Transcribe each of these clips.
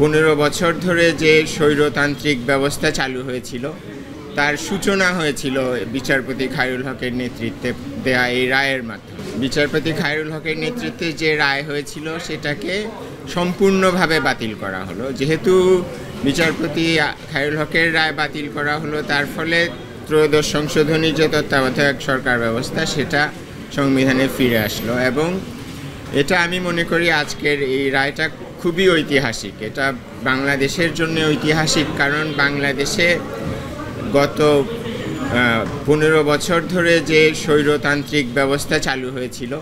15 বছর ধরে যে স্বৈরতান্ত্রিক ব্যবস্থা চালু হয়েছিল তার সূচনা হয়েছিল বিচারপতি খায়রুল হকের নেতৃত্বে দেয়া এই রায়ের মাধ্যমে। বিচারপতি খায়রুল হকের নেতৃত্বে যে রায় হয়েছিল সেটাকে সম্পূর্ণভাবে বাতিল করা হলো। যেহেতু বিচারপতি খায়রুল হকের রায় বাতিল করা হলো, তার ফলে ত্রয়োদশ সংশোধনী যে তত্ত্বাবধায়ক সরকার ব্যবস্থা সেটা সংবিধানে ফিরে আসলো এবং এটা আমি মনে করি আজকের এই রায়টা খুবই ঐতিহাসিক। এটা বাংলাদেশের জন্য ঐতিহাসিক, কারণ বাংলাদেশে গত 15 বছর ধরে যে স্বৈরতান্ত্রিক ব্যবস্থা চালু হয়েছিল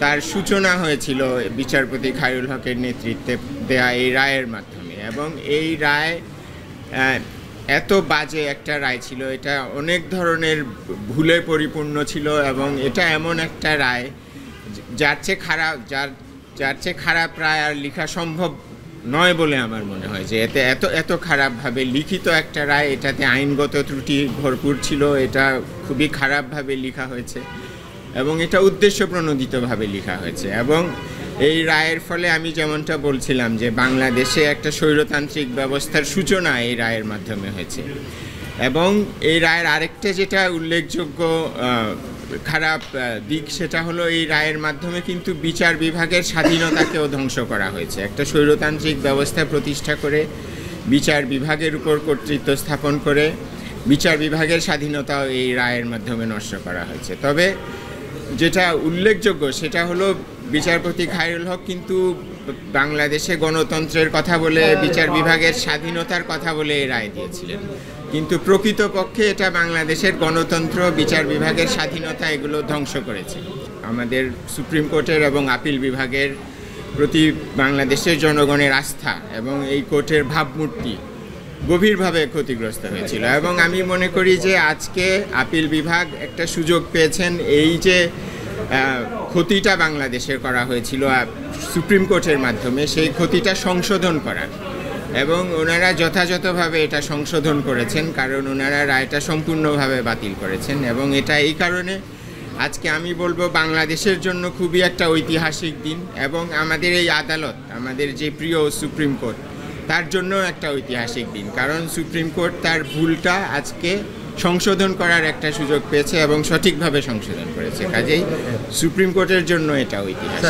তার সূচনা হয়েছিল বিচারপতি খায়রুল হকের নেতৃত্বে দেয়া এই রায়ের মাধ্যমে। এবং এই রায় এত বাজে একটা রায় ছিল, এটা অনেক ধরনের ভুলে পরিপূর্ণ ছিল এবং এটা এমন একটা রায় যার চেয়ে খারাপ রায় আর লেখা সম্ভব নয় বলে আমার মনে হয়। যে এত খারাপভাবে লিখিত একটা রায়, এটাতে আইনগত ত্রুটি ভরপুর ছিল, এটা খুবই খারাপভাবে লেখা হয়েছে এবং এটা উদ্দেশ্যপ্রণোদিতভাবে লেখা হয়েছে। এবং এই রায়ের ফলে আমি যেমনটা বলছিলাম যে বাংলাদেশে একটা স্বৈরতান্ত্রিক ব্যবস্থার সূচনা এই রায়ের মাধ্যমে হয়েছে। এবং এই রায়ের আরেকটা যেটা উল্লেখযোগ্য খারাপ দিক সেটা হলো এই রায়ের মাধ্যমে কিন্তু বিচার বিভাগের স্বাধীনতাকেও ধ্বংস করা হয়েছে। একটা স্বৈরতান্ত্রিক ব্যবস্থা প্রতিষ্ঠা করে বিচার বিভাগের উপর কর্তৃত্ব স্থাপন করে বিচার বিভাগের স্বাধীনতাও এই রায়ের মাধ্যমে নষ্ট করা হয়েছে। তবে যেটা উল্লেখযোগ্য সেটা হলো বিচারপতি খায়রুল হক কিন্তু বাংলাদেশে গণতন্ত্রের কথা বলে বিচার বিভাগের স্বাধীনতার কথা বলে এই রায় দিয়েছিলেন, কিন্তু প্রকৃতপক্ষে এটা বাংলাদেশের গণতন্ত্র, বিচার বিভাগের স্বাধীনতা এগুলো ধ্বংস করেছে। আমাদের সুপ্রিম কোর্টের এবং আপিল বিভাগের প্রতি বাংলাদেশের জনগণের আস্থা এবং এই কোর্টের ভাবমূর্তি গভীরভাবে ক্ষতিগ্রস্ত হয়েছিল। এবং আমি মনে করি যে আজকে আপিল বিভাগ একটা সুযোগ পেয়েছেন এই যে ক্ষতিটা বাংলাদেশের করা হয়েছিল সুপ্রিম কোর্টের মাধ্যমে, সেই ক্ষতিটা সংশোধন করার। এবং ওনারা যথাযথভাবে এটা সংশোধন করেছেন, কারণ ওনারা রায়টা সম্পূর্ণভাবে বাতিল করেছেন। এবং এটা এই কারণে আজকে আমি বলবো বাংলাদেশের জন্য খুবই একটা ঐতিহাসিক দিন এবং আমাদের এই আদালত, আমাদের যে প্রিয় সুপ্রিম কোর্ট, তার জন্য একটা ঐতিহাসিক দিন, কারণ সুপ্রিম কোর্ট তার ভুলটা আজকে সংশোধন করার একটা সুযোগ পেয়েছে এবং সঠিকভাবে সংশোধন করেছে। কাজেই সুপ্রিম কোর্টের জন্য এটা ঐতিহাসিক।